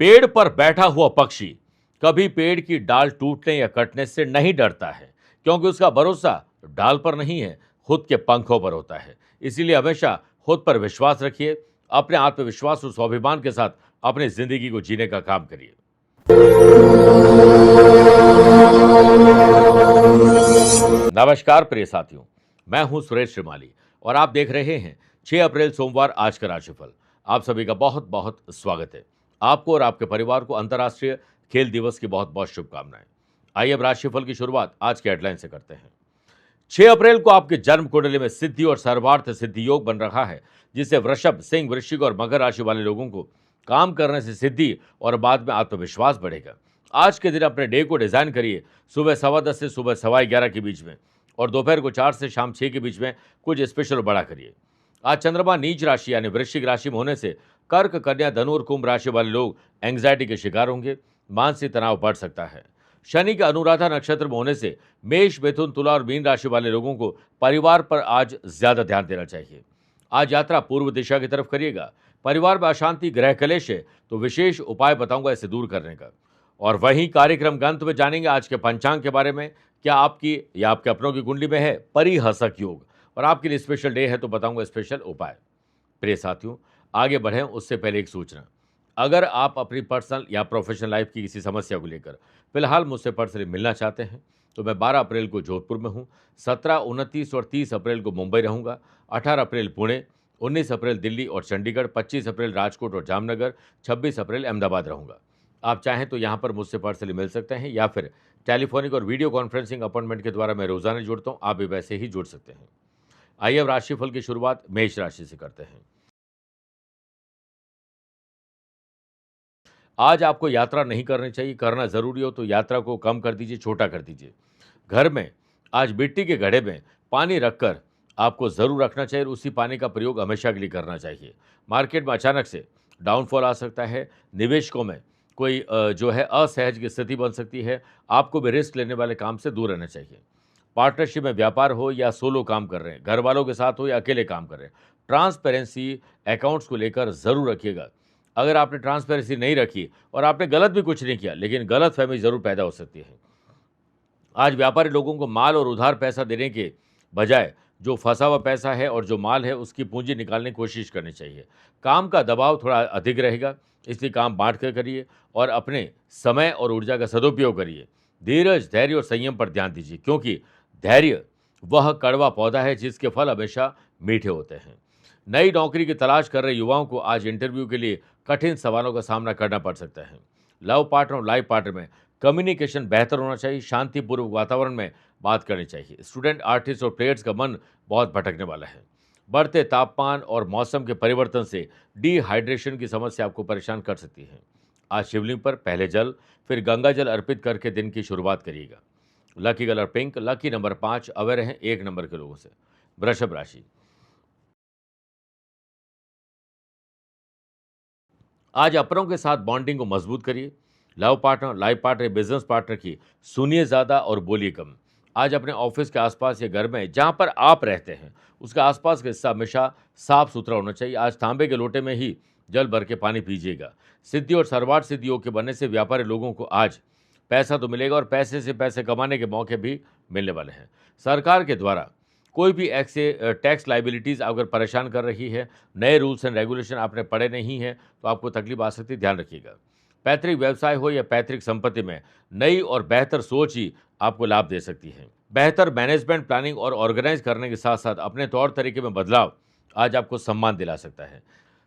पेड़ पर बैठा हुआ पक्षी कभी पेड़ की डाल टूटने या कटने से नहीं डरता है, क्योंकि उसका भरोसा डाल पर नहीं है, खुद के पंखों पर होता है। इसीलिए हमेशा खुद पर विश्वास रखिए, अपने आत्मविश्वास और स्वाभिमान के साथ अपनी जिंदगी को जीने का काम करिए। नमस्कार प्रिय साथियों, मैं हूं सुरेश श्रीमाली और आप देख रहे हैं 6 अप्रैल सोमवार आज का राशिफल। आप सभी का बहुत बहुत स्वागत है। आपको और आपके परिवार को अंतर्राष्ट्रीय खेल दिवस की बहुत बहुत शुभकामनाएं। आइए अब राशिफल की शुरुआत आज के हेडलाइन से करते हैं। 6 अप्रैल को आपके जन्म कुंडली में सिद्धि और सर्वार्थ सिद्धि योग बन रहा है, जिससे वृषभ, सिंह, वृश्चिक और मकर राशि वाले लोगों को काम करने से सिद्धि और बाद में आत्मविश्वास बढ़ेगा। आज के दिन अपने डे को डिजाइन करिए सुबह 10:15 से सुबह 11:15 के बीच में और दोपहर को 4 से शाम 6 के बीच में कुछ स्पेशल बड़ा करिए। आज चंद्रमा नीच राशि यानी वृश्चिक राशि में होने से कर्क, कन्या, धनु और कुंभ राशि वाले लोग एंग्जाइटी के शिकार होंगे। मानसिक तनाव बढ़ सकता है। शनि के अनुराधा नक्षत्र में होने से मेष, मिथुन, तुला और मीन राशि वाले लोगों को परिवार पर आज ज्यादा ध्यान देना चाहिए। आज यात्रा पूर्व दिशा की तरफ करिएगा। परिवार में अशांति, गृह कलेश है तो विशेष उपाय बताऊंगा इसे दूर करने का। और वहीं कार्यक्रम के अंत में जानेंगे आज के पंचांग के बारे में। क्या आपकी या आपके अपनों की कुंडली में है परिहसक योग और आपके लिए स्पेशल डे है तो बताऊंगा स्पेशल उपाय। प्रिय साथियों, आगे बढ़ें उससे पहले एक सूचना। अगर आप अपनी पर्सनल या प्रोफेशनल लाइफ की किसी समस्या को लेकर फिलहाल मुझसे पर्सनली मिलना चाहते हैं तो मैं 12 अप्रैल को जोधपुर में हूँ, 17, 29 और 30 अप्रैल को मुंबई रहूँगा, 18 अप्रैल पुणे, 19 अप्रैल दिल्ली और चंडीगढ़, 25 अप्रैल राजकोट और जामनगर, 26 अप्रैल अहमदाबाद रहूँगा। आप चाहें तो यहाँ पर मुझसे पर्सनली मिल सकते हैं या फिर टेलीफोनिक और वीडियो कॉन्फ्रेंसिंग अपॉइंटमेंट के द्वारा मैं रोजाना जुड़ता हूँ, आप भी वैसे ही जुड़ सकते हैं। आइए अब राशिफल की शुरुआत मेष राशि से करते हैं। आज आपको यात्रा नहीं करनी चाहिए, करना जरूरी हो तो यात्रा को कम कर दीजिए, छोटा कर दीजिए। घर में आज मिट्टी के घड़े में पानी रखकर आपको जरूर रखना चाहिए और उसी पानी का प्रयोग हमेशा के लिए करना चाहिए। मार्केट में अचानक से डाउनफॉल आ सकता है। निवेशकों में कोई जो है असहज की स्थिति बन सकती है। आपको भी रिस्क लेने वाले काम से दूर रहना चाहिए। पार्टनरशिप में व्यापार हो या सोलो काम कर रहे हैं, घर वालों के साथ हो या अकेले काम कर रहे हैं, ट्रांसपेरेंसी अकाउंट्स को लेकर जरूर रखिएगा। अगर आपने ट्रांसपेरेंसी नहीं रखी और आपने गलत भी कुछ नहीं किया, लेकिन गलत फहमी जरूर पैदा हो सकती है। आज व्यापारी लोगों को माल और उधार पैसा देने के बजाय जो फंसा हुआ पैसा है और जो माल है उसकी पूंजी निकालने की कोशिश करनी चाहिए। काम का दबाव थोड़ा अधिक रहेगा, इसलिए काम बांट कर करिए और अपने समय और ऊर्जा का सदुपयोग करिए। धीरज, धैर्य और संयम पर ध्यान दीजिए, क्योंकि धैर्य वह कड़वा पौधा है जिसके फल हमेशा मीठे होते हैं। नई नौकरी की तलाश कर रहे युवाओं को आज इंटरव्यू के लिए कठिन सवालों का सामना करना पड़ सकता है। लव पार्टनर और लाइफ पार्टनर में कम्युनिकेशन बेहतर होना चाहिए। शांतिपूर्वक वातावरण में बात करनी चाहिए। स्टूडेंट, आर्टिस्ट और प्लेयर्स का मन बहुत भटकने वाला है। बढ़ते तापमान और मौसम के परिवर्तन से डिहाइड्रेशन की समस्या आपको परेशान कर सकती है। आज शिवलिंग पर पहले जल फिर गंगा जल अर्पित करके दिन की शुरुआत करिएगा। Lucky colour pink, lucky number 5, aware हैं 1 नंबर के लोगों से। वृषभ राशि, आज अपनों के साथ बॉन्डिंग को मजबूत करिए। Love partner, life partner, business partner की सुनिए ज़्यादा और बोलिए कम। आज अपने ऑफिस के आसपास या घर में जहाँ पर आप रहते हैं उसके आसपास का हिस्सा हमेशा साफ सुथरा होना चाहिए। आज तांबे के लोटे में ही जल भर के पानी पीजिएगा। सिद्धि और सर्वार्थ सिद्धि योग के बनने से व्यापारी लोगों को आज पैसा तो मिलेगा और पैसे से पैसे कमाने के मौके भी मिलने वाले हैं। सरकार के द्वारा कोई भी ऐसे टैक्स लाइबिलिटीज़ अगर परेशान कर रही है, नए रूल्स एंड रेगुलेशन आपने पढ़े नहीं हैं तो आपको तकलीफ आ सकती है, ध्यान रखिएगा। पैतृक व्यवसाय हो या पैतृक संपत्ति में नई और बेहतर सोच ही आपको लाभ दे सकती है। बेहतर मैनेजमेंट, प्लानिंग और ऑर्गेनाइज करने के साथ साथ अपने तौर तरीके में बदलाव आज आपको सम्मान दिला सकता है।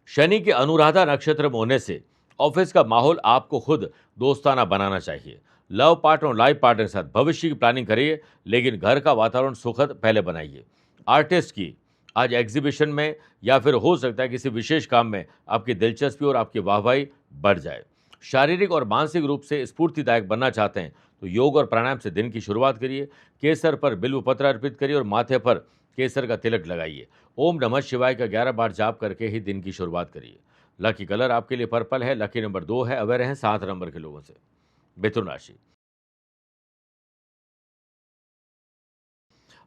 शनि के अनुराधा नक्षत्र में होने से ऑफिस का माहौल आपको खुद दोस्ताना बनाना चाहिए। लव पार्टनर और लाइफ पार्टनर के साथ भविष्य की प्लानिंग करिए, लेकिन घर का वातावरण सुखद पहले बनाइए। आर्टिस्ट की आज एग्जीबिशन में या फिर हो सकता है किसी विशेष काम में आपकी दिलचस्पी और आपकी वाहवाही बढ़ जाए। शारीरिक और मानसिक रूप से स्फूर्तिदायक बनना चाहते हैं तो योग और प्राणायाम से दिन की शुरुआत करिए। केसर पर बिल्व पत्र अर्पित करिए और माथे पर केसर का तिलक लगाइए। ओम नमः शिवाय का 11 बार जाप करके ही दिन की शुरुआत करिए। लकी कलर आपके लिए पर्पल है, लकी नंबर 2 है, अवेयर हैं 7 नंबर के लोगों से। मिथुन राशि,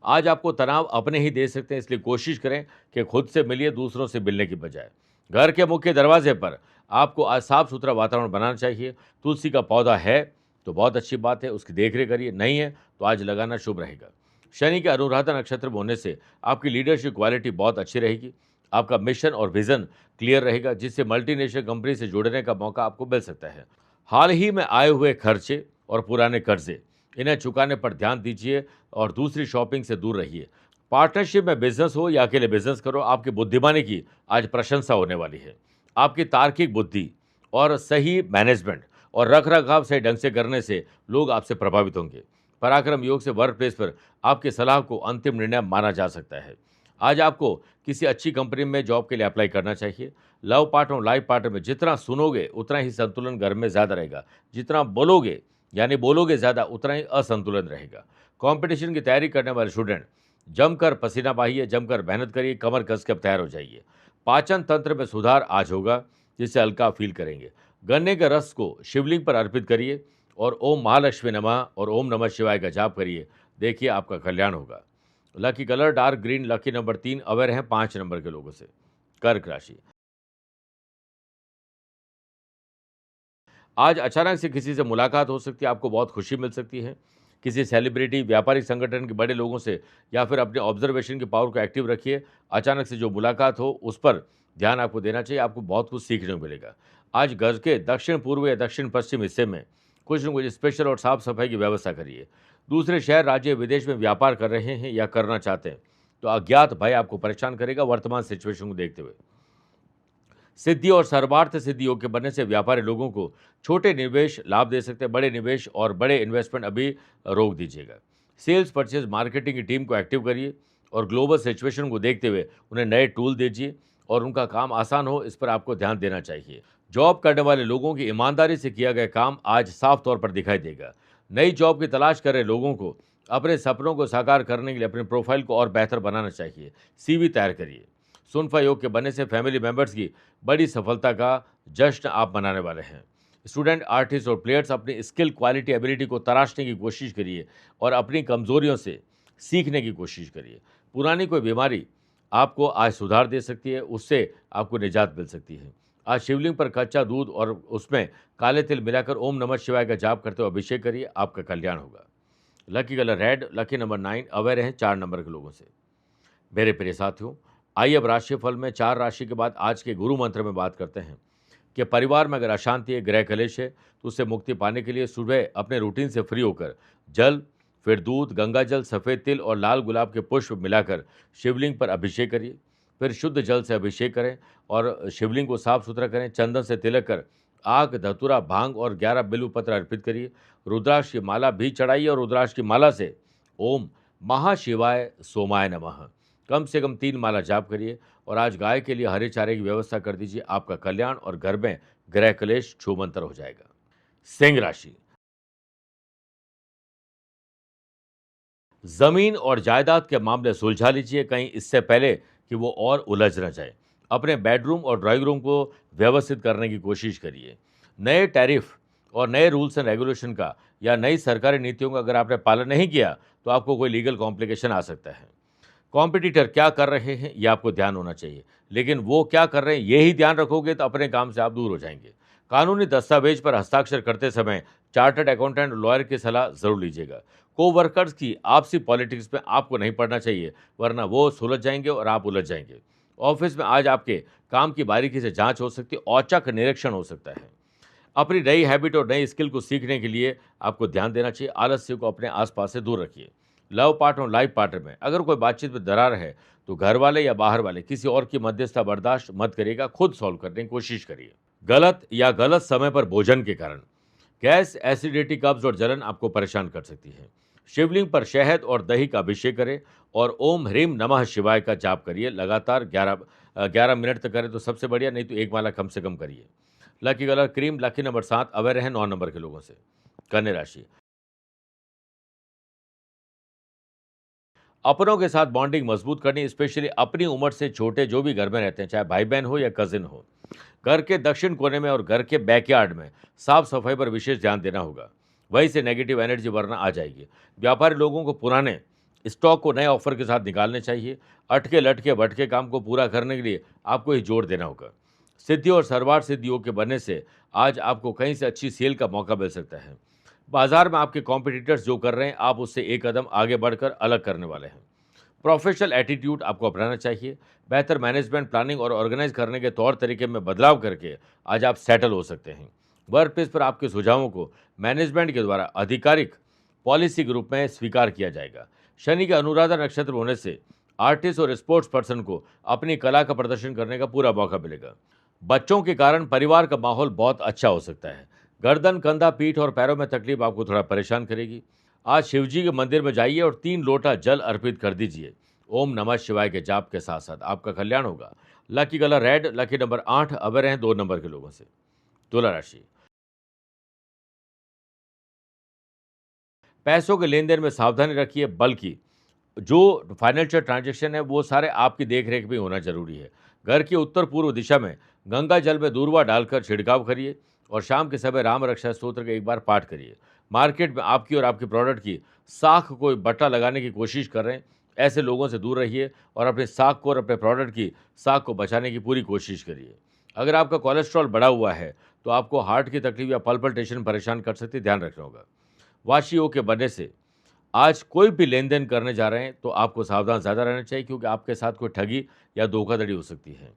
आज आपको तनाव अपने ही दे सकते हैं, इसलिए कोशिश करें कि खुद से मिलिए दूसरों से मिलने की बजाय। घर के मुख्य दरवाजे पर आपको आज साफ सुथरा वातावरण बनाना चाहिए। तुलसी का पौधा है तो बहुत अच्छी बात है, उसकी देखरेख करिए, नहीं है तो आज लगाना शुभ रहेगा। शनि के अनुराधा नक्षत्र में होने से आपकी लीडरशिप क्वालिटी बहुत अच्छी रहेगी। आपका मिशन और विजन क्लियर रहेगा, जिससे मल्टीनेशनल कंपनी से जुड़ने का मौका आपको मिल सकता है। हाल ही में आए हुए खर्चे और पुराने कर्जे, इन्हें चुकाने पर ध्यान दीजिए और दूसरी शॉपिंग से दूर रहिए। पार्टनरशिप में बिजनेस हो या अकेले बिजनेस करो, आपकी बुद्धिमानी की आज प्रशंसा होने वाली है। आपकी तार्किक बुद्धि और सही मैनेजमेंट और रख रखाव सही ढंग से करने से लोग आपसे प्रभावित होंगे। पराक्रम योग से वर्क प्लेस पर आपकी सलाह को अंतिम निर्णय माना जा सकता है। आज आपको किसी अच्छी कंपनी में जॉब के लिए अप्लाई करना चाहिए। लव पार्टनर और लाइफ पार्टनर में जितना सुनोगे उतना ही संतुलन घर में ज़्यादा रहेगा, जितना बोलोगे यानी बोलोगे ज़्यादा उतना ही असंतुलन रहेगा। कंपटीशन की तैयारी करने वाले स्टूडेंट जमकर पसीना बहाइए, जमकर मेहनत करिए, कमर कस के तैयार हो जाइए। पाचन तंत्र में सुधार आज होगा, जिससे हल्का फील करेंगे। गन्ने के रस को शिवलिंग पर अर्पित करिए और ओम महालक्ष्मी नमः और ओम नमः शिवाय का जाप करिए। देखिए आपका कल्याण होगा। Lucky colour dark green, lucky number 3, aware हैं 5 नंबर के लोगों से। कर्क राशि, आज अचानक से किसी से मुलाकात हो सकती है, आपको बहुत खुशी मिल सकती है। किसी सेलिब्रिटी, व्यापारिक संगठन के बड़े लोगों से या फिर अपने ऑब्जर्वेशन की पावर को एक्टिव रखिए। अचानक से जो मुलाकात हो उस पर ध्यान आपको देना चाहिए, आपको बहुत कुछ सीखने को मिलेगा। आज घर के दक्षिण पूर्व या दक्षिण पश्चिम हिस्से में कुछ न कुछ स्पेशल और साफ सफाई की व्यवस्था करिए। दूसरे शहर, राज्य, विदेश में व्यापार कर रहे हैं या करना चाहते हैं तो अज्ञात भय आपको परेशान करेगा वर्तमान सिचुएशन को देखते हुए। सिद्धि और सर्वार्थ सिद्धि योग के बनने से व्यापारी लोगों को छोटे निवेश लाभ दे सकते हैं। बड़े निवेश और बड़े इन्वेस्टमेंट अभी रोक दीजिएगा। सेल्स, परचेज, मार्केटिंग की टीम को एक्टिव करिए और ग्लोबल सिचुएशन को देखते हुए उन्हें नए टूल दीजिए और उनका काम आसान हो, इस पर आपको ध्यान देना चाहिए। जॉब करने वाले लोगों की ईमानदारी से किया गया काम आज साफ तौर पर दिखाई देगा। नई जॉब की तलाश कर रहे लोगों को अपने सपनों को साकार करने के लिए अपने प्रोफाइल को और बेहतर बनाना चाहिए। सीवी तैयार करिए। सुनफा योग के बनने से फैमिली मेंबर्स की बड़ी सफलता का जश्न आप मनाने वाले हैं। स्टूडेंट, आर्टिस्ट और प्लेयर्स अपनी स्किल, क्वालिटी, एबिलिटी को तराशने की कोशिश करिए और अपनी कमजोरियों से सीखने की कोशिश करिए। पुरानी कोई बीमारी आपको आज सुधार दे सकती है, उससे आपको निजात मिल सकती है। आज शिवलिंग पर कच्चा दूध और उसमें काले तिल मिलाकर ओम नमः शिवाय का जाप करते हुए अभिषेक करिए, आपका कल्याण होगा। Lucky colour red, lucky number 9, aware हैं 4 नंबर के लोगों से। मेरे प्रिय साथियों, आइए अब राशिफल में 4 राशि के बाद आज के गुरु मंत्र में बात करते हैं कि परिवार में अगर अशांति है, गृह कलेश है, तो उससे मुक्ति पाने के लिए सुबह अपने रूटीन से फ्री होकर जल, फिर दूध, गंगा जल, सफ़ेद तिल और लाल गुलाब के पुष्प मिलाकर शिवलिंग पर अभिषेक करिए। फिर शुद्ध जल से अभिषेक करें और शिवलिंग को साफ सुथरा करें। चंदन से तिलक कर आग, धतूरा, भांग और 11 बिल्व पत्र अर्पित करिए। रुद्राक्ष की माला भी चढ़ाइए और रुद्राक्ष की माला से ओम महाशिवाय सोमाय नमः कम से कम 3 माला जाप करिए और आज गाय के लिए हरे चारे की व्यवस्था कर दीजिए। आपका कल्याण और घर में ग्रह कलेश छूमंतर हो जाएगा। सिंह राशि, जमीन और जायदाद के मामले सुलझा लीजिए, कहीं इससे पहले कि वो और उलझ न जाए। अपने बेडरूम और ड्राइंग रूम को व्यवस्थित करने की कोशिश करिए। नए टैरिफ और नए रूल्स एंड रेगुलेशन का या नई सरकारी नीतियों का अगर आपने पालन नहीं किया तो आपको कोई लीगल कॉम्प्लिकेशन आ सकता है। कॉम्पिटिटर क्या कर रहे हैं ये आपको ध्यान होना चाहिए, लेकिन वो क्या कर रहे हैं ये ही ध्यान रखोगे तो अपने काम से आप दूर हो जाएंगे। कानूनी दस्तावेज पर हस्ताक्षर करते समय चार्टर्ड अकाउंटेंट, लॉयर की सलाह जरूर लीजिएगा। कोवर्कर्स की आपसी पॉलिटिक्स में आपको नहीं पड़ना चाहिए, वरना वो सुलझ जाएंगे और आप उलझ जाएंगे। ऑफिस में आज आपके काम की बारीकी से जांच हो सकती है, औचक निरीक्षण हो सकता है। अपनी नई हैबिट और नई स्किल को सीखने के लिए आपको ध्यान देना चाहिए। आलस्य को अपने आसपास से दूर रखिए। लव पार्टनर और लाइफ पार्टनर में अगर कोई बातचीत में दरार है तो घर वाले या बाहर वाले किसी और की मध्यस्थता बर्दाश्त मत करिएगा, खुद सॉल्व करने की कोशिश करिए। गलत या गलत समय पर भोजन के कारण गैस, एसिडिटी, कब्ज और जलन आपको परेशान कर सकती है। शिवलिंग पर शहद और दही का अभिषेक करें और ओम ह्रीम नमः शिवाय का जाप करिए। लगातार 11 मिनट तक करें तो सबसे बढ़िया, नहीं तो 1 माला कम से कम करिए। Lucky colour cream, lucky number 7, aware हैं 9 नंबर के लोगों से। कन्या राशि, अपनों के साथ बॉन्डिंग मजबूत करनी, स्पेशली अपनी उम्र से छोटे जो भी घर में रहते हैं, चाहे भाई बहन हो या कजिन हो। घर के दक्षिण कोने में और घर के बैकयार्ड में साफ सफाई पर विशेष ध्यान देना होगा, वहीं से नेगेटिव एनर्जी वरना आ जाएगी। व्यापारी लोगों को पुराने स्टॉक को नए ऑफर के साथ निकालने चाहिए। अटके लटके भटके काम को पूरा करने के लिए आपको ही जोर देना होगा। सिद्धि और सर्वार्थ सिद्धि योग के बनने से आज आपको कहीं से अच्छी सेल का मौका मिल सकता है। बाजार में आपके कॉम्पिटिटर्स जो कर रहे हैं, आप उससे एक कदम आगे बढ़कर अलग करने वाले हैं। प्रोफेशनल एटीट्यूड आपको अपनाना चाहिए। बेहतर मैनेजमेंट, प्लानिंग और ऑर्गेनाइज करने के तौर तरीके में बदलाव करके आज आप सेटल हो सकते हैं। वर्क प्लेस पर आपके सुझावों को मैनेजमेंट के द्वारा आधिकारिक पॉलिसी के रूप में स्वीकार किया जाएगा। शनि के अनुराधा नक्षत्र होने से आर्टिस्ट और स्पोर्ट्स पर्सन को अपनी कला का प्रदर्शन करने का पूरा मौका मिलेगा। बच्चों के कारण परिवार का माहौल बहुत अच्छा हो सकता है। गर्दन, कंधा, पीठ और पैरों में तकलीफ आपको थोड़ा परेशान करेगी। आज शिवजी के मंदिर में जाइए और 3 लोटा जल अर्पित कर दीजिए। ओम नमः शिवाय के जाप के साथ साथ आपका कल्याण होगा। Lucky colour red, lucky number 8 अवर हैं 2 नंबर के लोगों से। तुला राशि, पैसों के लेन देन में सावधानी रखिए, बल्कि जो फाइनेंशियल ट्रांजैक्शन है वो सारे आपकी देखरेख में होना जरूरी है। घर की उत्तर पूर्व दिशा में गंगा जल में दूर्वा डालकर छिड़काव करिए और शाम के समय राम रक्षा स्तोत्र का एक बार पाठ करिए। मार्केट में आपकी और आपके प्रोडक्ट की साख को बट्टा लगाने की कोशिश कर रहे हैं, ऐसे लोगों से दूर रहिए और अपने साख को और अपने प्रोडक्ट की साख को बचाने की पूरी कोशिश करिए। अगर आपका कोलेस्ट्रॉल बढ़ा हुआ है तो आपको हार्ट की तकलीफ या पल्पिटेशन परेशान कर सकती है, ध्यान रखना होगा। वाशी योग के बनने से आज कोई भी लेन देन करने जा रहे हैं तो आपको सावधान ज़्यादा रहना चाहिए, क्योंकि आपके साथ कोई ठगी या धोखाधड़ी हो सकती है।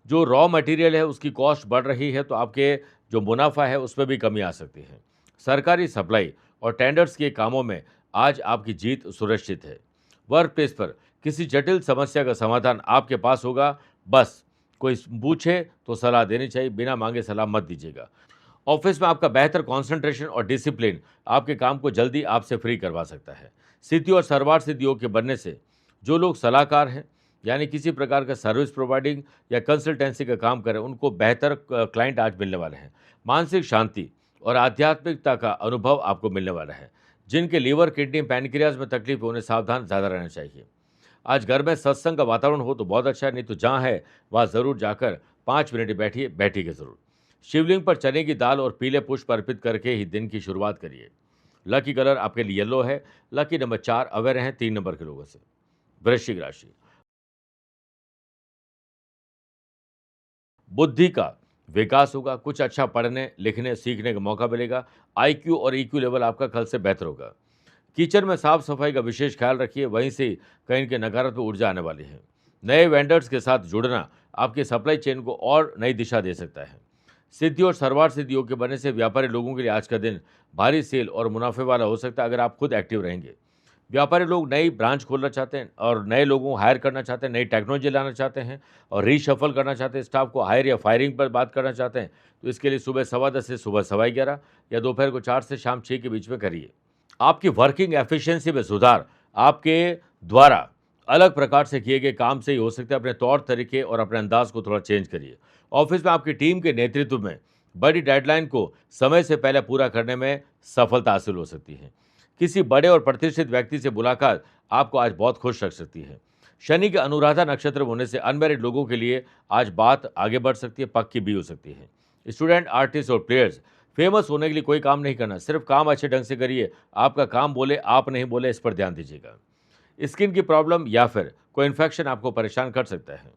जो रॉ मटेरियल है उसकी कॉस्ट बढ़ रही है तो आपके जो मुनाफा है उसमें भी कमी आ सकती है। सरकारी सप्लाई और टेंडर्स के कामों में आज आपकी जीत सुरक्षित है। वर्क प्लेस पर किसी जटिल समस्या का समाधान आपके पास होगा। बस कोई पूछे तो सलाह देनी चाहिए, बिना मांगे सलाह मत दीजिएगा। ऑफिस में आपका बेहतर कंसंट्रेशन और डिसिप्लिन आपके काम को जल्दी आपसे फ्री करवा सकता है। सिद्धि और सर्वार्थ सिद्धि योग के बनने से जो लोग सलाहकार हैं, यानी किसी प्रकार का सर्विस प्रोवाइडिंग या कंसल्टेंसी का काम करें, उनको बेहतर क्लाइंट आज मिलने वाले हैं। मानसिक शांति और आध्यात्मिकता का अनुभव आपको मिलने वाला है। जिनके लीवर, किडनी, पैनक्रियाज में तकलीफ है, उन्हें सावधान ज़्यादा रहना चाहिए। आज घर में सत्संग का वातावरण हो तो बहुत अच्छा है, नहीं तो जहाँ है वहाँ ज़रूर जाकर 5 मिनट बैठिए ज़रूर। शिवलिंग पर चने की दाल और पीले पुष्प अर्पित करके ही दिन की शुरुआत करिए। लकी कलर आपके लिए येलो है, लकी नंबर 4 अवेयर हैं 3 नंबर के लोगों से। वृश्चिक राशि, बुद्धि का विकास होगा, कुछ अच्छा पढ़ने, लिखने, सीखने का मौका मिलेगा। आईक्यू और ईक्यू लेवल आपका कल से बेहतर होगा। किचन में साफ सफाई का विशेष ख्याल रखिए, वहीं से कहीं के नकारात्मक ऊर्जा आने वाली है। नए वेंडर्स के साथ जुड़ना आपकी सप्लाई चेन को और नई दिशा दे सकता है। सिद्धि और सर्वार्थ सिद्धि योग के बनने से व्यापारी लोगों के लिए आज का दिन भारी सेल और मुनाफे वाला हो सकता है, अगर आप खुद एक्टिव रहेंगे। व्यापारी लोग नई ब्रांच खोलना चाहते हैं और नए लोगों को हायर करना चाहते हैं, नई टेक्नोलॉजी लाना चाहते हैं और रीशफल करना चाहते हैं, स्टाफ को हायर या फायरिंग पर बात करना चाहते हैं, तो इसके लिए सुबह 10:15 से सुबह 11:15 या दोपहर को 4 से शाम 6 के बीच में करिए। आपकी वर्किंग एफिशिएंसी में सुधार आपके द्वारा अलग प्रकार से किए गए काम से ही हो सकता है। अपने तौर तरीके और अपने अंदाज को थोड़ा चेंज करिए। ऑफिस में आपकी टीम के नेतृत्व में बड़ी डेडलाइन को समय से पहले पूरा करने में सफलता हासिल हो सकती है। किसी बड़े और प्रतिष्ठित व्यक्ति से मुलाकात आपको आज बहुत खुश रख सकती है। शनि के अनुराधा नक्षत्र होने से अनमैरिड लोगों के लिए आज बात आगे बढ़ सकती है, पक्की भी हो सकती है। स्टूडेंट, आर्टिस्ट और प्लेयर्स, फेमस होने के लिए कोई काम नहीं करना, सिर्फ काम अच्छे ढंग से करिए। आपका काम बोले, आप नहीं बोले, इस पर ध्यान दीजिएगा। स्किन की प्रॉब्लम या फिर कोई इन्फेक्शन आपको परेशान कर सकता है।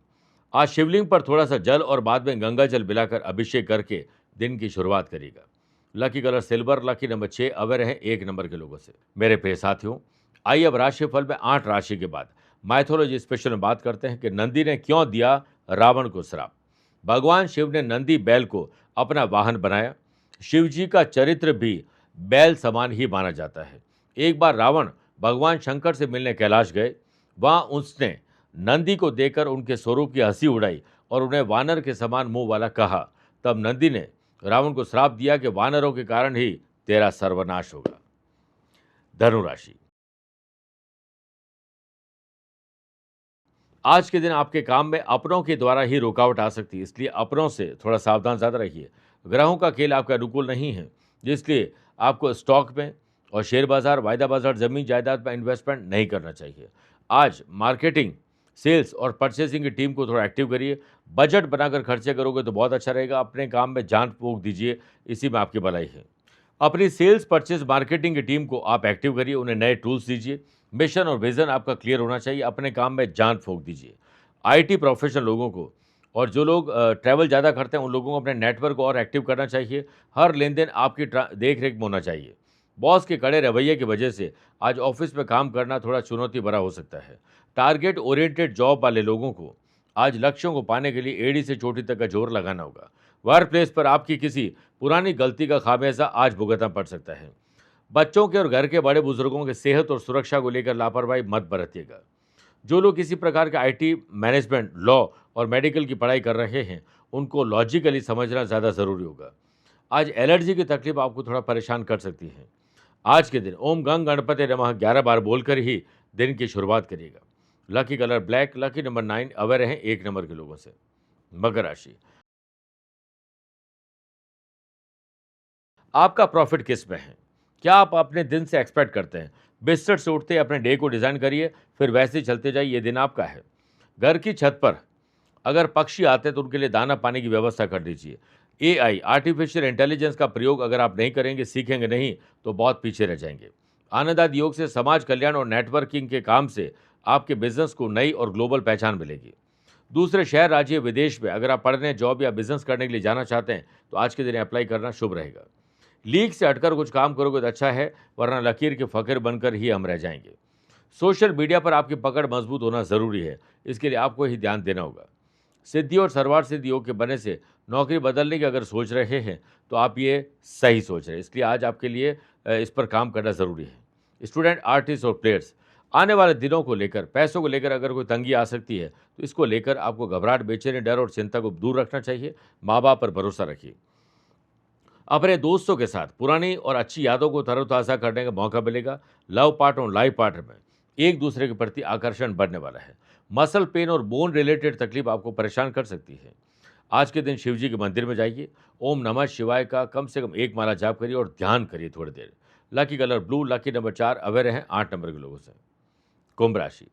आज शिवलिंग पर थोड़ा सा जल और बाद में गंगा जल मिलाकर अभिषेक करके दिन की शुरुआत करिएगा। Lucky colour silver, lucky number 6 aware है 1 नंबर के लोगों से। मेरे प्रिय साथियों, आइए अब राशिफल में 8 राशि के बाद माइथोलॉजी स्पेशल में बात करते हैं कि नंदी ने क्यों दिया रावण को श्राप। भगवान शिव ने नंदी बैल को अपना वाहन बनाया। शिव जी का चरित्र भी बैल समान ही माना जाता है। एक बार रावण भगवान शंकर से मिलने कैलाश गए। वहाँ उसने नंदी को देखकर उनके स्वरूप की हंसी उड़ाई और उन्हें वानर के समान मुंह वाला कहा। तब नंदी ने रावण को श्राप दिया कि वानरों के कारण ही तेरा सर्वनाश होगा। धनु राशि, आज के दिन आपके काम में अपनों के द्वारा ही रुकावट आ सकती है, इसलिए अपनों से थोड़ा सावधान ज़्यादा रहिए। ग्रहों का खेल आपका अनुकूल नहीं है, जिसलिए आपको स्टॉक में और शेयर बाजार, वायदा बाजार, जमीन जायदाद में इन्वेस्टमेंट नहीं करना चाहिए। आज मार्केटिंग, सेल्स और परचेसिंग की टीम को थोड़ा एक्टिव करिए। बजट बनाकर खर्चे करोगे तो बहुत अच्छा रहेगा। अपने काम में जान फूंक दीजिए, इसी में आपकी भलाई है। अपनी सेल्स, परचेज, मार्केटिंग की टीम को आप एक्टिव करिए, उन्हें नए टूल्स दीजिए। मिशन और विजन आपका क्लियर होना चाहिए। अपने काम में जान फूंक दीजिए। आईटी प्रोफेशनल लोगों को और जो लोग ट्रैवल ज़्यादा करते हैं उन लोगों को अपने नेटवर्क को और एक्टिव करना चाहिए। हर लेन-देन आपकी देख रेख में होना चाहिए। बॉस के कड़े रवैये की वजह से आज ऑफिस में काम करना थोड़ा चुनौती भरा हो सकता है। टारगेट ओरिएंटेड जॉब वाले लोगों को आज लक्ष्यों को पाने के लिए एड़ी से चोटी तक का जोर लगाना होगा। वर्क प्लेस पर आपकी किसी पुरानी गलती का खामियाजा आज भुगतना पड़ सकता है। बच्चों के और घर के बड़े बुजुर्गों की सेहत और सुरक्षा को लेकर लापरवाही मत बरतिएगा। जो लोग किसी प्रकार के आईटी, मैनेजमेंट, लॉ और मेडिकल की पढ़ाई कर रहे हैं, उनको लॉजिकली समझना ज़्यादा ज़रूरी होगा। आज एलर्जी की तकलीफ आपको थोड़ा परेशान कर सकती है। आज के दिन ओम गंग गणपति नमः 11 बार बोलकर ही दिन की शुरुआत करिएगा। Lucky colour black, lucky number 9, aware रहें 1 नंबर के लोगों से। मकर राशि, आपका प्रॉफिट किस में है? क्या आप अपने दिन से एक्सपेक्ट करते हैं? बिस्तर से उठते ही अपने डे को डिज़ाइन करिए, फिर वैसे ही चलते जाइए, ये दिन आपका है। घर की छत पर अगर पक्षी आते हैं तो उनके लिए दाना पानी की व्यवस्था कर दीजिए। एआई, आर्टिफिशियल इंटेलिजेंस का प्रयोग अगर आप नहीं करेंगे, सीखेंगे नहीं, तो बहुत पीछे रह जाएंगे। आनंद आदि योग से समाज कल्याण और नेटवर्किंग के काम से आपके बिजनेस को नई और ग्लोबल पहचान मिलेगी। दूसरे शहर, राज्य, विदेश में अगर आप पढ़ने, जॉब या बिजनेस करने के लिए जाना चाहते हैं, तो आज के दिन अप्लाई करना शुभ रहेगा। लीक से हटकर कुछ काम करोगे तो अच्छा है, वरना लकीर के फ़कीर बनकर ही हम रह जाएंगे। सोशल मीडिया पर आपकी पकड़ मजबूत होना ज़रूरी है, इसके लिए आपको ही ध्यान देना होगा। सिद्धि और सर्वार्थ सिद्धि योग के बनने से नौकरी बदलने की अगर सोच रहे हैं, तो आप ये सही सोच रहे हैं, इसलिए आज आपके लिए इस पर काम करना ज़रूरी है। स्टूडेंट, आर्टिस्ट और प्लेयर्स, आने वाले दिनों को लेकर, पैसों को लेकर अगर कोई तंगी आ सकती है, तो इसको लेकर आपको घबराहट, बेचैनी, डर और चिंता को दूर रखना चाहिए। माँ बाप पर भरोसा रखिए। अपने दोस्तों के साथ पुरानी और अच्छी यादों को तरोताज़ा करने का मौका मिलेगा। लव पार्टनर और लाइफ पार्टनर में एक दूसरे के प्रति आकर्षण बढ़ने वाला है। मसल पेन और बोन रिलेटेड तकलीफ आपको परेशान कर सकती है। आज के दिन शिव जी के मंदिर में जाइए। ओम नमः शिवाय का कम से कम 1 माला जाप करिए और ध्यान करिए थोड़ी देर। Lucky colour blue, lucky number 4, aware हैं 8 नंबर के लोगों से। कुंभ राशि,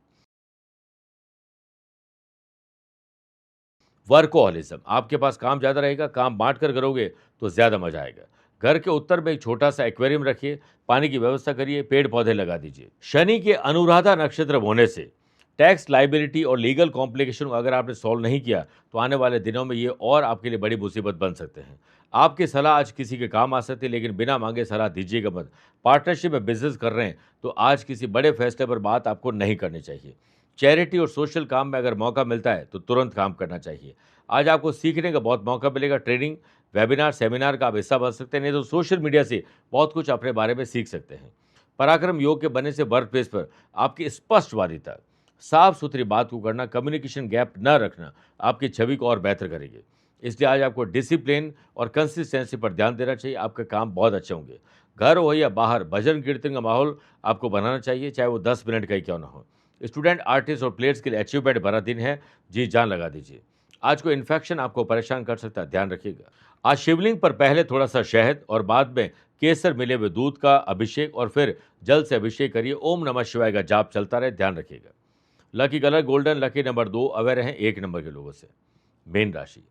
वर्कोहॉलिज्म, आपके पास काम ज़्यादा रहेगा, काम बाँट कर करोगे तो ज़्यादा मज़ा आएगा। घर के उत्तर में एक छोटा-सा एक्वेरियम रखिए, पानी की व्यवस्था करिए, पेड़-पौधे लगा दीजिए। शनि के अनुराधा नक्षत्र होने से टैक्स लायबिलिटी और लीगल कॉम्प्लिकेशन को अगर आपने सॉल्व नहीं किया, तो आने वाले दिनों में ये और आपके लिए बड़ी मुसीबत बन सकते हैं। आपकी सलाह आज किसी के काम आ सकती है, लेकिन बिना माँगे सलाह दीजिएगा मत। पार्टनरशिप में बिज़नेस कर रहे हैं, तो आज किसी बड़े फैसले पर बात आपको नहीं करनी चाहिए। चैरिटी और सोशल काम में अगर मौका मिलता है, तो तुरंत काम करना चाहिए। आज आपको सीखने का बहुत मौका मिलेगा। ट्रेनिंग, वेबिनार, सेमिनार का आप हिस्सा बन सकते हैं, नहीं तो सोशल मीडिया से बहुत कुछ अपने बारे में सीख सकते हैं। पराक्रम योग के बनने से वर्क प्लेस पर आपकी स्पष्टवादिता, साफ सुथरी बात को करना, कम्युनिकेशन गैप न रखना आपकी छवि को और बेहतर करेंगे। इसलिए आज आपको डिसिप्लिन और कंसिस्टेंसी पर ध्यान देना चाहिए, आपके काम बहुत अच्छे होंगे। घर हो या बाहर, भजन कीर्तन का माहौल आपको बनाना चाहिए, चाहे वो 10 मिनट का ही क्यों ना हो। स्टूडेंट, आर्टिस्ट और प्लेयर्स के लिए अचीवमेंट भरा दिन है, जी जान लगा दीजिए। आज कोई इन्फेक्शन आपको परेशान कर सकता है, ध्यान रखिएगा। आज शिवलिंग पर पहले थोड़ा सा शहद और बाद में केसर मिले हुए दूध का अभिषेक और फिर जल से अभिषेक करिए। ओम नमः शिवाय का जाप चलता रहे, ध्यान रखिएगा। Lucky colour golden, lucky number 2, aware हैं 1 नंबर के लोगों से। मेन राशि,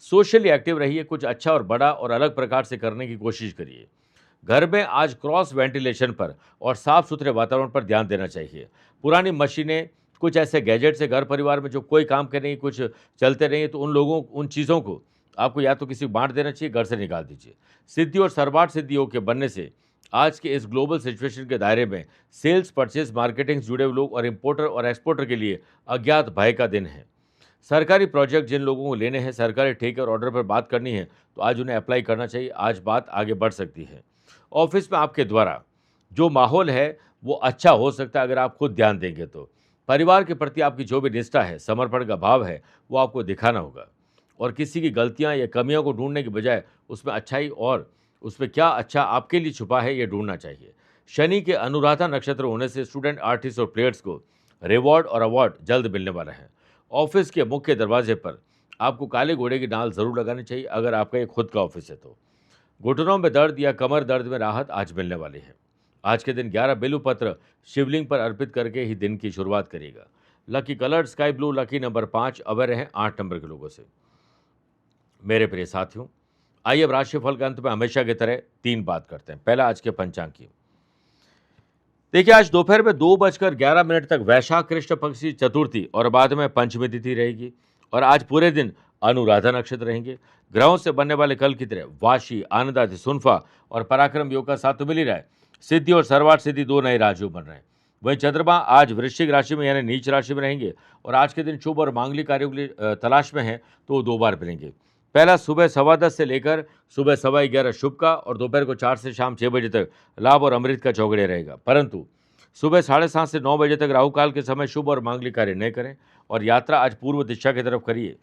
सोशली एक्टिव रहिए, कुछ अच्छा और बड़ा और अलग प्रकार से करने की कोशिश करिए। घर में आज क्रॉस वेंटिलेशन पर और साफ सुथरे वातावरण पर ध्यान देना चाहिए। पुरानी मशीनें, कुछ ऐसे गैजेट्स है घर परिवार में जो कोई काम के नहीं, कुछ चलते नहीं, तो उन चीज़ों को आपको या तो किसी को बांट देना चाहिए, घर से निकाल दीजिए। सिद्धि और सर्वार्थ सिद्धि योग के बनने से आज के इस ग्लोबल सिचुएशन के दायरे में सेल्स, परचेज, मार्केटिंग से जुड़े हुए लोग और इम्पोर्टर और एक्सपोर्टर के लिए अज्ञात भय का दिन है। सरकारी प्रोजेक्ट जिन लोगों को लेने हैं, सरकारी ठेके और ऑर्डर पर बात करनी है, तो आज उन्हें अप्लाई करना चाहिए। आज बात आगे बढ़ सकती है। ऑफिस में आपके द्वारा जो माहौल है, वो अच्छा हो सकता है अगर आप खुद ध्यान देंगे तो। परिवार के प्रति आपकी जो भी निष्ठा है, समर्पण का भाव है, वो आपको दिखाना होगा और किसी की गलतियाँ या कमियों को ढूँढने की बजाय उसमें अच्छाई और उसमें क्या अच्छा आपके लिए छुपा है, ये ढूँढना चाहिए। शनि के अनुराधा नक्षत्र होने से स्टूडेंट, आर्टिस्ट और प्लेयर्स को रिवॉर्ड और अवार्ड जल्द मिलने वाला है। ऑफिस के मुख्य दरवाजे पर आपको काले घोड़े की नाल ज़रूर लगानी चाहिए अगर आपका ये खुद का ऑफिस है तो। घुटनों में दर्द या कमर दर्द में राहत आज मिलने वाली है। आज के दिन 11 बेलू पत्र शिवलिंग पर अर्पित करके ही दिन की शुरुआत करिएगा। Lucky colour sky blue, lucky number 5, aware हैं 8 नंबर के लोगों से। मेरे प्रिय साथियों, आइए अब राशिफल के अंत में हमेशा की तरह 3 बात करते हैं। पहला, आज के पंचांग की। देखिए, आज दोपहर में 2:11 तक वैशाख कृष्ण पक्ष की चतुर्थी और बाद में पंचमी तिथि रहेगी और आज पूरे दिन अनुराधा नक्षत्र रहेंगे। ग्रहों से बनने वाले कल की तरह वाशी, आनंदादि, सुनफा और पराक्रम योग का साथ तो मिल ही रहा है। सिद्धि और सर्वार्थ सिद्धि 2 नए राजयोग बन रहे हैं। वहीं चंद्रमा आज वृश्चिक राशि में यानी नीच राशि में रहेंगे और आज के दिन शुभ और मांगलिक कार्यों के लिए तलाश में हैं तो वो 2 बार मिलेंगे। पहला सुबह 10:15 से लेकर सुबह 11:15 शुभ का और दोपहर को 4 से शाम 6 बजे तक लाभ और अमृत का चौगड़िया रहेगा। परंतु सुबह 7:30 से 9 बजे तक राहु काल के समय शुभ और मांगलिक कार्य न करें और यात्रा आज पूर्व दिशा की तरफ करिए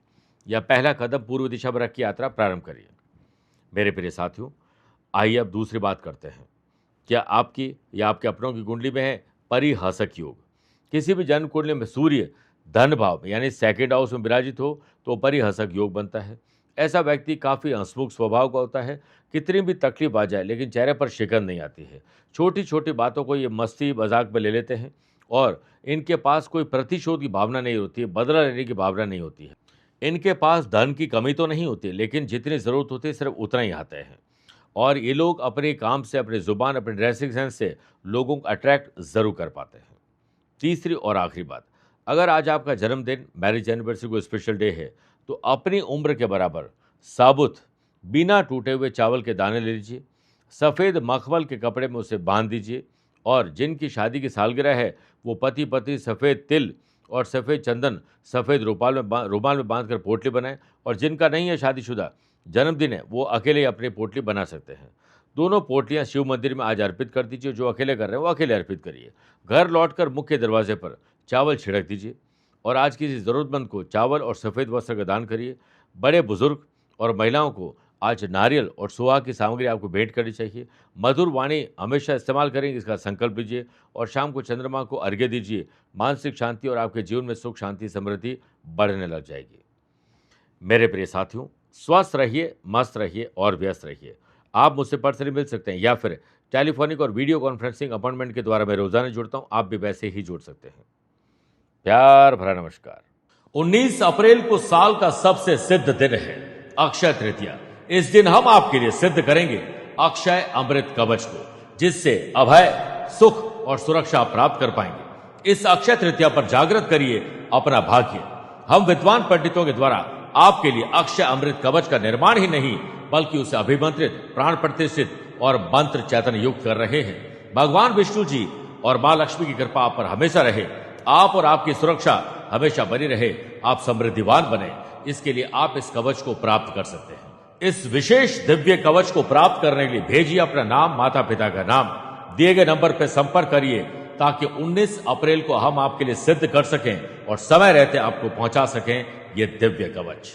या पहला कदम पूर्व दिशा में रख के यात्रा प्रारंभ करिए। मेरे प्रिय साथियों, आइए अब दूसरी बात करते हैं। क्या आपकी या आपके अपनों की कुंडली में है परिहासक योग? किसी भी जन्म कुंडली में सूर्य धन भाव में यानी सेकंड हाउस में विराजित हो तो परिहासक योग बनता है। ऐसा व्यक्ति काफ़ी हंसमुख स्वभाव का होता है। कितनी भी तकलीफ आ जाए लेकिन चेहरे पर शिकन नहीं आती है। छोटी छोटी बातों को ये मस्ती मजाक में ले लेते हैं और इनके पास कोई प्रतिशोध की भावना नहीं होती है, बदला लेने की भावना नहीं होती है। इनके पास धन की कमी तो नहीं होती, लेकिन जितनी ज़रूरत होती है सिर्फ उतना ही आता है। और ये लोग अपने काम से, अपनी ज़ुबान, अपने ड्रेसिंग सेंस से लोगों को अट्रैक्ट ज़रूर कर पाते हैं। तीसरी और आखिरी बात, अगर आज आपका जन्मदिन, मैरिज एनिवर्सरी कोई स्पेशल डे है तो अपनी उम्र के बराबर साबुत बिना टूटे हुए चावल के दाने ले लीजिए, सफ़ेद मखमल के कपड़े में उसे बांध दीजिए और जिनकी शादी की सालगिरह है वो पति पत्नी सफ़ेद तिल और सफ़ेद चंदन सफ़ेद रुमाल में बांध कर पोटली बनाएं और जिनका नहीं है शादीशुदा, जन्मदिन है, वो अकेले अपनी पोटली बना सकते हैं। दोनों पोटलियां शिव मंदिर में आज अर्पित कर दीजिए। जो अकेले कर रहे हैं वो अकेले अर्पित करिए। घर लौटकर मुख्य दरवाजे पर चावल छिड़क दीजिए और आज किसी ज़रूरतमंद को चावल और सफ़ेद वस्त्र का दान करिए। बड़े बुजुर्ग और महिलाओं को आज नारियल और सुहाग की सामग्री आपको भेंट करनी चाहिए। मधुर वाणी हमेशा इस्तेमाल करेंगे, इसका संकल्प लीजिए और शाम को चंद्रमा को अर्घ्य दीजिए। मानसिक शांति और आपके जीवन में सुख, शांति, समृद्धि बढ़ने लग जाएगी। मेरे प्रिय साथियों, स्वस्थ रहिए, मस्त रहिए और व्यस्त रहिए। आप मुझसे पर्सनली मिल सकते हैं या फिर टेलीफोनिक और वीडियो कॉन्फ्रेंसिंग अपॉइंटमेंट के द्वारा मैं रोजाना जुड़ता हूं। आप भी वैसे ही जुड़ सकते हैं। प्यार भरा नमस्कार। 19 अप्रैल को साल का सबसे सिद्ध दिन है अक्षय तृतीया। इस दिन हम आपके लिए सिद्ध करेंगे अक्षय अमृत कवच को, जिससे अभय, सुख और सुरक्षा प्राप्त कर पाएंगे। इस अक्षय तृतीया पर जागृत करिए अपना भाग्य। हम विद्वान पंडितों के द्वारा आपके लिए अक्षय अमृत कवच का निर्माण ही नहीं बल्कि उसे अभिमंत्रित, प्राण प्रतिष्ठित और मंत्र चैतन्य युक्त कर रहे हैं। भगवान विष्णु जी और मां लक्ष्मी की कृपा आप पर हमेशा रहे। आप और आपकी सुरक्षा हमेशा बनी रहे। आप समृद्धिवान बने, इसके लिए आप इस कवच को प्राप्त कर सकते हैं। इस विशेष दिव्य कवच को प्राप्त करने के लिए भेजिए अपना नाम, माता पिता का नाम। दिए गए नंबर पर संपर्क करिए ताकि 19 अप्रैल को हम आपके लिए सिद्ध कर सकें और समय रहते आपको पहुंचा सकें ये दिव्य कवच।